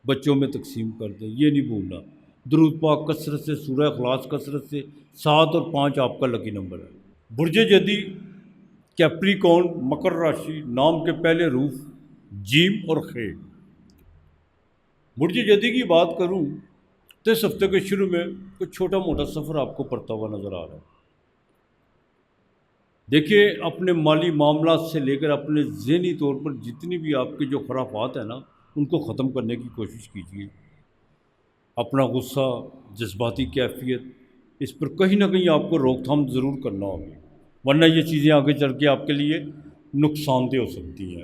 بچوں میں تقسیم کر دیں، یہ نہیں بھولنا۔ درود پاک کثرت سے، سورہ اخلاص کثرت سے، 7 اور 5 آپ کا لکی نمبر ہے۔ برج جدی کیپریکون مکر راشی، نام کے پہلے حروف جیم اور خے۔ برج جدی کی بات کروں تو اس ہفتے کے شروع میں کچھ چھوٹا موٹا سفر آپ کو پڑتا ہوا نظر آ رہا ہے۔ دیکھیے، اپنے مالی معاملات سے لے کر اپنے ذہنی طور پر جتنی بھی آپ کے جو خرافات ہیں نا، ان کو ختم کرنے کی کوشش کیجیے۔ اپنا غصہ، جذباتی کیفیت، اس پر کہیں نہ کہیں آپ کو روک تھام ضرور کرنا ہوگی، ورنہ یہ چیزیں آگے چل کے آپ کے لیے نقصان دہ ہو سکتی ہیں۔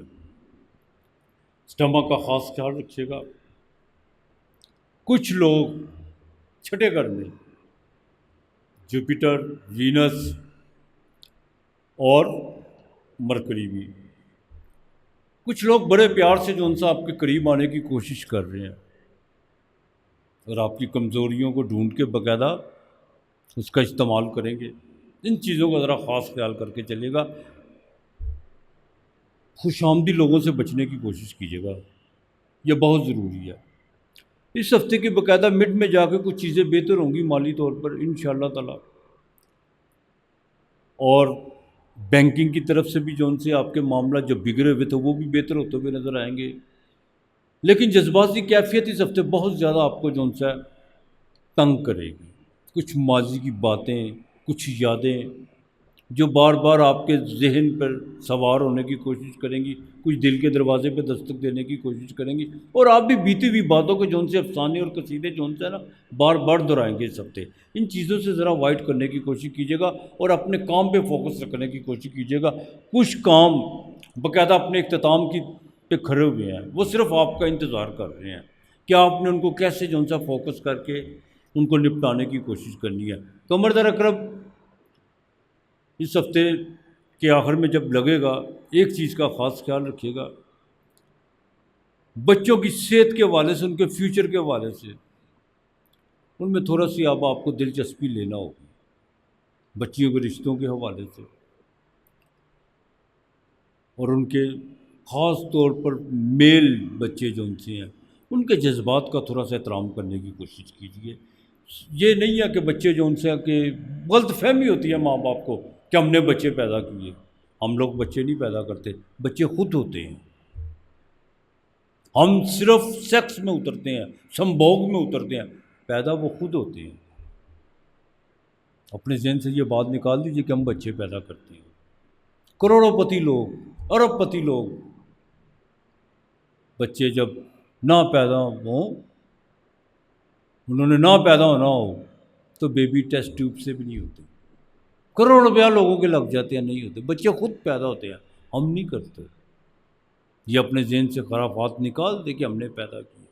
اسٹمک کا خاص خیال رکھیے گا۔ کچھ لوگ چھٹے گھر میں جوپیٹر، وینس اور مرکری بھی، کچھ لوگ بڑے پیار سے جو ان سے آپ کے قریب آنے کی کوشش کر رہے ہیں، اور آپ کی کمزوریوں کو ڈھونڈ کے باقاعدہ اس کا استعمال کریں گے۔ ان چیزوں کا ذرا خاص خیال کر کے چلیے گا۔ خوش آمدی لوگوں سے بچنے کی کوشش کیجیے گا، یہ بہت ضروری ہے۔ اس ہفتے کے باقاعدہ مڈ میں جا کے کچھ چیزیں بہتر ہوں گی مالی طور پر انشاءاللہ تعالی، اور بینکنگ کی طرف سے بھی جو ان سے آپ کے معاملات جو بگڑے ہوئے تھے وہ بھی بہتر ہوتے ہوئے نظر آئیں گے۔ لیکن جذباتی کیفیت اس ہفتے بہت زیادہ آپ کو جو ان سے تنگ کرے گی۔ کچھ ماضی کی باتیں، کچھ یادیں جو بار بار آپ کے ذہن پر سوار ہونے کی کوشش کریں گی، کچھ دل کے دروازے پہ دستک دینے کی کوشش کریں گی، اور آپ بھی بیتی ہوئی باتوں کے جو ان سے افسانے اور قصیدے جو ان سے نا بار بار دہرائیں گے اس ہفتے۔ ان چیزوں سے ذرا وائٹ کرنے کی کوشش کیجیے گا، اور اپنے کام پہ فوکس رکھنے کی کوشش کیجیے گا۔ کچھ کام باقاعدہ اپنے اختتام کی پہ کھڑے ہوئے ہیں، وہ صرف آپ کا انتظار کر رہے ہیں کہ آپ نے ان کو کیسے جو ان سا فوکس کر کے ان کو نپٹانے کی کوشش کرنی ہے۔ کمر در اکرب اس ہفتے کے آخر میں جب لگے گا، ایک چیز کا خاص خیال رکھیے گا، بچوں کی صحت کے حوالے سے، ان کے فیوچر کے حوالے سے ان میں تھوڑا سی اب آپ کو دلچسپی لینا ہوگی، بچیوں کے رشتوں کے حوالے سے، اور ان کے خاص طور پر میل بچے جو ان سے ہیں ان کے جذبات کا تھوڑا سا احترام کرنے کی کوشش کیجیے۔ یہ نہیں ہے کہ بچے جو ان سے کہ غلط فہمی ہوتی ہے ماں باپ کو کہ ہم نے بچے پیدا کیے، ہم لوگ بچے نہیں پیدا کرتے، بچے خود ہوتے ہیں، ہم صرف سیکس میں اترتے ہیں، سمبھوگ میں اترتے ہیں، پیدا وہ خود ہوتے ہیں۔ اپنے ذہن سے یہ بات نکال دیجیے کہ ہم بچے پیدا کرتے ہیں۔ کروڑوں پتی لوگ، ارب پتی لوگ، بچے جب نہ پیدا ہوں، انہوں نے نہ پیدا ہونا ہو تو بیبی ٹیسٹ ٹیوب سے بھی نہیں ہوتے، کروڑ روپیہ لوگوں کے لگ جاتے ہیں، نہیں ہوتے، بچے خود پیدا ہوتے ہیں، ہم نہیں کرتے۔ یہ اپنے ذہن سے خرافات نکال دے کہ ہم نے پیدا کیا۔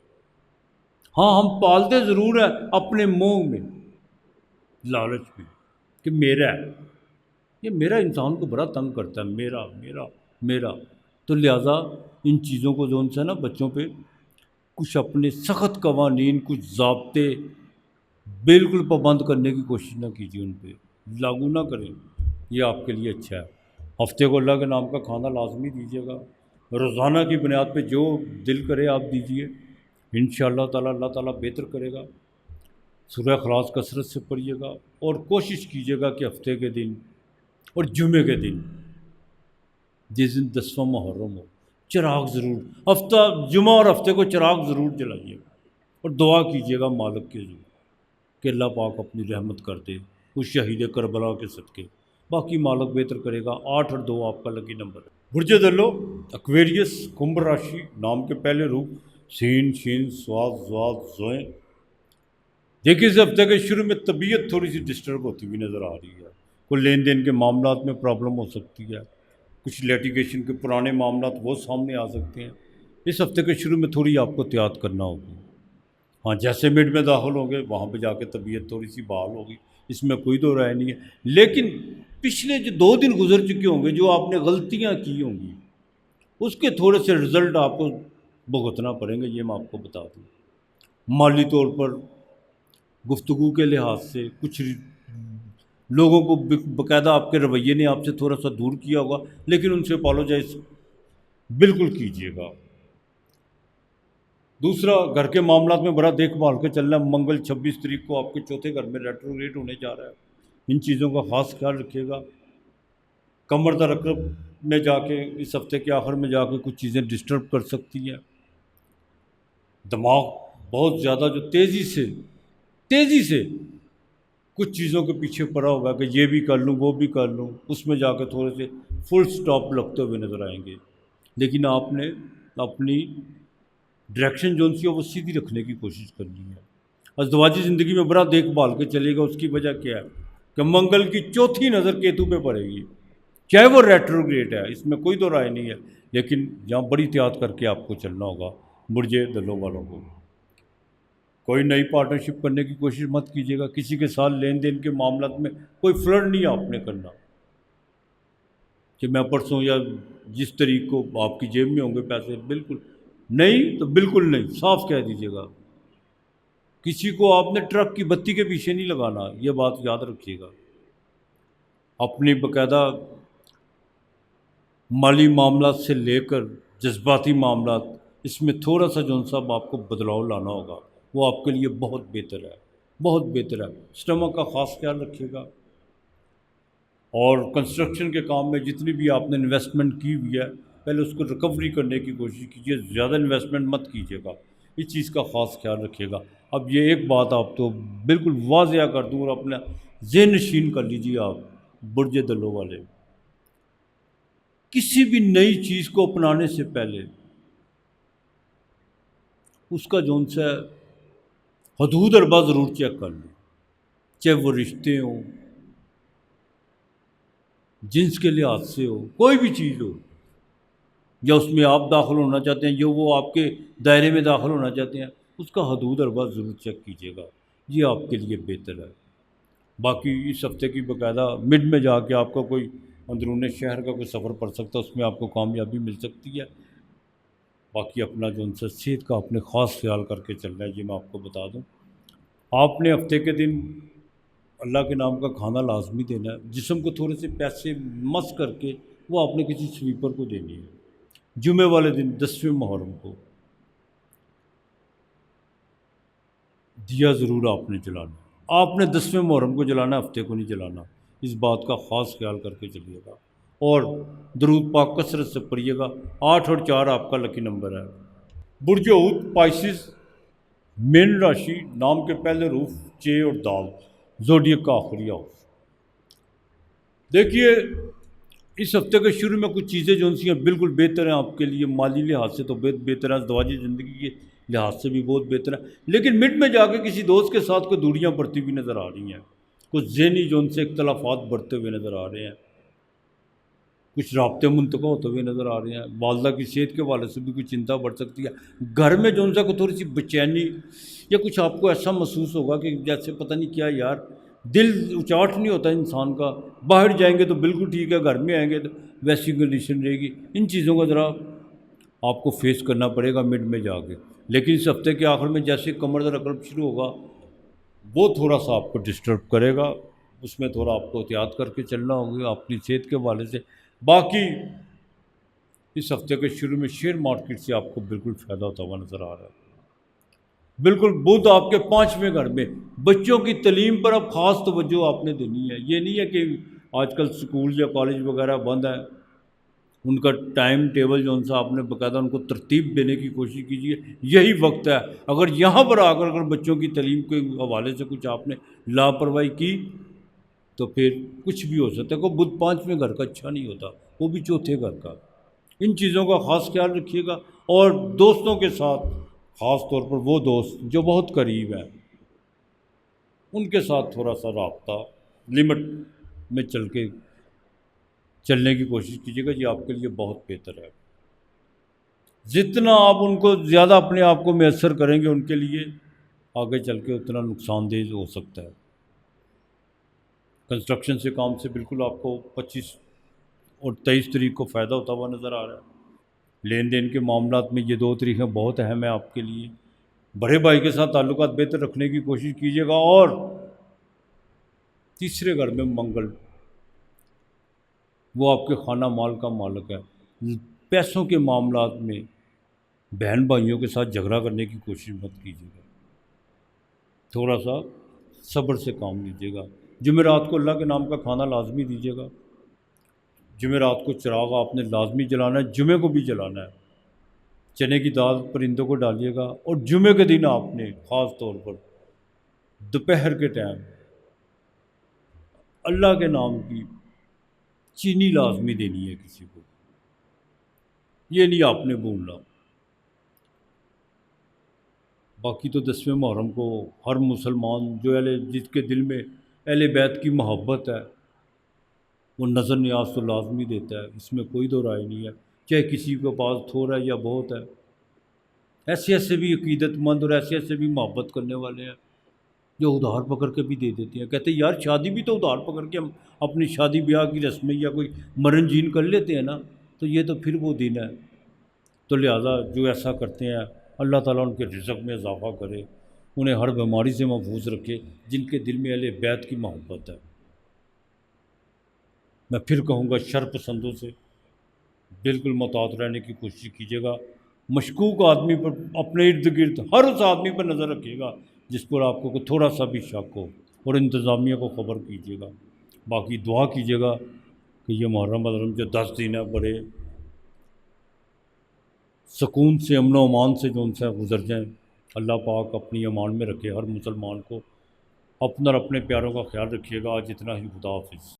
ہاں ہم پالتے ضرور ہیں اپنے منہ میں، لالچ میں، کہ میرا ہے، یہ میرا انسان کو بڑا تنگ کرتا ہے، میرا میرا میرا۔ تو لہٰذا ان چیزوں کو جو ان سے نا بچوں پہ کچھ اپنے سخت قوانین، کچھ ضابطے بالکل پابند کرنے کی کوشش نہ کیجیے، ان پہ لاگو نہ کریں، یہ آپ کے لیے اچھا ہے۔ ہفتے کو اللہ کے نام کا کھانا لازمی دیجیے گا، روزانہ کی بنیاد پہ جو دل کرے آپ دیجیے، انشاءاللہ تعالیٰ اللہ تعالیٰ بہتر کرے گا۔ سورہ اخلاص کثرت سے پڑھیے گا، اور کوشش کیجیے گا کہ ہفتے کے دن اور جمعے کے دن، جس دن 10واں محرم ہو، چراغ ضرور، ہفتہ جمعہ اور ہفتے کو چراغ ضرور جلائیے گا، اور دعا کیجیے گا مالک کے ضرور کہ اللہ پاک اپنی رحمت کر دے اس شہید کربلا کے صدقے۔ باقی مالک بہتر کرے گا۔ 8 اور 2 آپ کا لکی نمبر ہے۔ برج دلو ایکویریس، کمبھ راشی، نام کے پہلے روپ سین، شین، سواد، زواد، زوئیں۔ دیکھیے اس ہفتے کے شروع میں طبیعت تھوڑی سی ڈسٹرب ہوتی ہوئی نظر آ رہی ہے، کوئی لین دین کے معاملات میں پرابلم ہو سکتی ہے، کچھ لیٹیگیشن کے پرانے معاملات وہ سامنے آ سکتے ہیں۔ اس ہفتے کے شروع میں تھوڑی آپ کو احتیاط کرنا ہوگی۔ ہاں جیسے مڈ میں داخل ہوں گے وہاں پہ جا کے طبیعت تھوڑی سی بحال ہوگی، اس میں کوئی دو رائے نہیں ہے، لیکن پچھلے جو 2 دن گزر چکے ہوں گے، جو آپ نے غلطیاں کی ہوں گی، اس کے تھوڑے سے رزلٹ آپ کو بھگتنا پڑیں گے، یہ میں آپ کو بتا دوں۔ مالی طور پر گفتگو کے لحاظ سے کچھ لوگوں کو باقاعدہ آپ کے رویے نے آپ سے تھوڑا سا دور کیا ہوگا، لیکن ان سے اپالوجائز بالکل کیجیے گا۔ دوسرا، گھر کے معاملات میں بڑا دیکھ بھال کے چلنا۔ منگل 26 تاریخ کو آپ کے چوتھے گھر میں ریٹروگریڈ ہونے جا رہا ہے، ان چیزوں کا خاص خیال رکھیے گا۔ کمر در عقرب میں جا کے اس ہفتے کے آخر میں جا کے کچھ چیزیں ڈسٹرب کر سکتی ہیں۔ دماغ بہت زیادہ جو تیزی سے کچھ چیزوں کے پیچھے پڑا ہوگا کہ یہ بھی کر لوں وہ بھی کر لوں، اس میں جا کے تھوڑے سے فل سٹاپ لگتے ہوئے نظر آئیں گے، لیکن آپ نے اپنی ڈائریکشن جو سی ہے وہ سیدھی رکھنے کی کوشش کرنی ہے۔ ازدواجی زندگی میں بڑا دیکھ بھال کے چلے گا۔ اس کی وجہ کیا ہے کہ منگل کی چوتھی نظر کیتو پہ پڑے گی، چاہے وہ ریٹروگریڈ ہے، اس میں کوئی دو رائے نہیں ہے، لیکن جہاں بڑی احتیاط کر کے آپ کو چلنا ہوگا۔ برج دلو والوں کو کوئی نئی پارٹنرشپ کرنے کی کوشش مت کیجیے گا، کسی کے ساتھ لین دین کے معاملات میں کوئی فلرٹ نہیں آپ نے کرنا کہ میں پرسوں یا جس طریق کو آپ کی جیب میں ہوں گے پیسے، بالکل نہیں، تو بالکل نہیں، صاف کہہ دیجیے گا۔ کسی کو آپ نے ٹرک کی بتی کے پیچھے نہیں لگانا، یہ بات یاد رکھیے گا۔ اپنی باقاعدہ مالی معاملات سے لے کر جذباتی معاملات، اس میں تھوڑا سا جو صاحب آپ کو بدلاؤ لانا ہوگا، وہ آپ کے لیے بہت بہتر ہے، بہت بہتر ہے۔ اسٹمک کا خاص خیال رکھیے گا، اور کنسٹرکشن کے کام میں جتنی بھی آپ نے انویسٹمنٹ کی ہوئی ہے پہلے اس کو ریکوری کرنے کی کوشش کیجیے، زیادہ انویسٹمنٹ مت کیجیے گا، اس چیز کا خاص خیال رکھیے گا۔ اب یہ ایک بات آپ تو بالکل واضح کر دوں اور اپنا ذہن نشین کر لیجیے، آپ برج دلو والے کسی بھی نئی چیز کو اپنانے سے پہلے اس کا جو سا حدود اربا ضرور چیک کر لیں، چاہے وہ رشتے ہوں، جنس کے لحاظ سے ہو، کوئی بھی چیز ہو، یا اس میں آپ داخل ہونا چاہتے ہیں، یا وہ آپ کے دائرے میں داخل ہونا چاہتے ہیں، اس کا حدود اربا ضرور چیک کیجیے گا، یہ آپ کے لیے بہتر ہے۔ باقی اس ہفتے کی باقاعدہ مڈ میں جا کے آپ کا کوئی اندرون شہر کا کوئی سفر پڑ سکتا ہے، اس میں آپ کو کامیابی مل سکتی ہے۔ باقی اپنا جو ان سے صحت کا اپنے خاص خیال کر کے چل رہا ہے، یہ میں آپ کو بتا دوں. آپ نے ہفتے کے دن اللہ کے نام کا کھانا لازمی دینا ہے. جسم کو تھوڑے سے پیسے مس کر کے وہ آپ نے کسی سویپر کو دینی ہے. جمعے والے دن 10ویں محرم کو دیا ضرور آپ نے جلانا. آپ نے 10ویں محرم کو جلانا، ہفتے کو نہیں جلانا. اس بات کا خاص خیال کر کے چلیے گا. اور درود پاک کثرت سے پڑھیے گا. 8 اور 4 آپ کا لکی نمبر ہے. برج اود پائسس، مین راشی، نام کے پہلے حروف چے اور دال، زوڈیک کا آخری ہاؤس. دیکھیے اس ہفتے کے شروع میں کچھ چیزیں جو سی ہیں بالکل بہتر ہیں آپ کے لیے. مالی لحاظ سے تو بہتر ہے، ازدواجی زندگی کے لحاظ سے بھی بہت بہتر ہے. لیکن مڈ میں جا کے کسی دوست کے ساتھ کوئی دوریاں بڑھتی ہوئی نظر آ رہی ہیں. کچھ ذہنی جو ان سے اختلافات بڑھتے ہوئے نظر آ رہے ہیں. کچھ رابطے منتقل ہوتے ہوئے نظر آ رہے ہیں. والدہ کی صحت کے حوالے سے بھی کوئی چنتا بڑھ سکتی ہے. گھر میں جو ان سے کو تھوڑی سی بے چینی یا کچھ آپ کو ایسا محسوس ہوگا کہ جیسے پتہ نہیں کیا یار، دل اچاٹ نہیں ہوتا انسان کا. باہر جائیں گے تو بالکل ٹھیک ہے، گھر میں آئیں گے تو ویسی کنڈیشن رہے گی. ان چیزوں کا ذرا آپ کو فیس کرنا پڑے گا مڈ میں جا کے. لیکن اس ہفتے کے آخر میں جیسے کمر درد اکڑ شروع ہوگا وہ تھوڑا سا آپ کو ڈسٹرب کرے گا. اس میں تھوڑا آپ کو احتیاط کر کے چلنا ہوگا اپنی صحت کے حوالے سے. باقی اس ہفتے کے شروع میں شیئر مارکیٹ سے آپ کو بالکل فائدہ ہوتا ہوا نظر آ رہا ہے. بالکل بدھ آپ کے 5ویں گھر میں. بچوں کی تعلیم پر اب خاص توجہ آپ نے دینی ہے. یہ نہیں ہے کہ آج کل سکول یا کالج وغیرہ بند ہیں، ان کا ٹائم ٹیبل جو ان سے آپ نے باقاعدہ ان کو ترتیب دینے کی کوشش کیجیے. یہی وقت ہے. اگر یہاں پر آ کر اگر بچوں کی تعلیم کے حوالے سے کچھ آپ نے لاپرواہی کی تو پھر کچھ بھی ہو سکتا ہے. کو بدھ 5ویں گھر کا اچھا نہیں ہوتا، وہ بھی چوتھے گھر کا. ان چیزوں کا خاص خیال رکھیے گا. اور دوستوں کے ساتھ، خاص طور پر وہ دوست جو بہت قریب ہیں، ان کے ساتھ تھوڑا سا رابطہ لمٹ میں چلنے کی کوشش کیجیے گا. یہ آپ کے لیے بہت بہتر ہے. جتنا آپ ان کو زیادہ اپنے آپ کو میسر کریں گے ان کے لیے آگے چل کے اتنا نقصان دہ ہو سکتا ہے. کنسٹرکشن سے کام سے بالکل آپ کو 25 اور 23 تاریخ کو فائدہ ہوتا ہوا نظر آ رہا ہے. لین دین کے معاملات میں یہ 2 تاریخیں بہت اہم ہیں آپ کے لیے. بڑے بھائی کے ساتھ تعلقات بہتر رکھنے کی کوشش کیجیے گا. اور تیسرے گھر میں منگل، وہ آپ کے خانہ مال کا مالک ہے. پیسوں کے معاملات میں بہن بھائیوں کے ساتھ جھگڑا کرنے کی کوشش مت کیجیے گا. تھوڑا سا صبر سے کام لیجیے گا. جمعرات کو اللہ کے نام کا کھانا لازمی دیجیے گا. جمعرات کو چراغ آپ نے لازمی جلانا ہے. جمعے کو بھی جلانا ہے. چنے کی دال پرندوں کو ڈالیے گا. اور جمعے کے دن آپ نے خاص طور پر دوپہر کے ٹائم اللہ کے نام کی چینی لازمی دینی ہے کسی کو. یہ نہیں آپ نے بھولنا. باقی تو 10ویں محرم کو ہر مسلمان جو جس کے دل میں اہل بیت کی محبت ہے وہ نظر نیاز تو لازمی دیتا ہے. اس میں کوئی دو رائے نہیں ہے، چاہے کسی کے پاس تھوڑا ہے یا بہت ہے. ایسے بھی عقیدت مند اور ایسے بھی محبت کرنے والے ہیں جو ادھار پکڑ کے بھی دے دیتے ہیں. کہتے ہیں یار شادی بھی تو ادھار پکڑ کے ہم اپنی شادی بیاہ کی رسمیں یا کوئی مرن جین کر لیتے ہیں نا، تو یہ تو پھر وہ دن ہے. تو لہٰذا جو ایسا کرتے ہیں اللہ تعالیٰ ان کے رزق میں اضافہ کرے، انہیں ہر بیماری سے محفوظ رکھے جن کے دل میں اہل بیت کی محبت ہے. میں پھر کہوں گا شر پسندوں سے بالکل محتاط رہنے کی کوشش کیجیے گا. مشکوک آدمی پر اپنے ارد گرد ہر اس آدمی پر نظر رکھیے گا جس پر آپ کو تھوڑا سا بھی شک ہو، اور انتظامیہ کو خبر کیجیے گا. باقی دعا کیجیے گا کہ یہ محرم جو 10 دن ہے بڑے سکون سے، امن و امان سے جو ان سے گزر جائیں. اللہ پاک اپنی امان میں رکھے ہر مسلمان کو. اپنا اور اپنے پیاروں کا خیال رکھیے گا. آج اتنا ہی. خدا حافظ.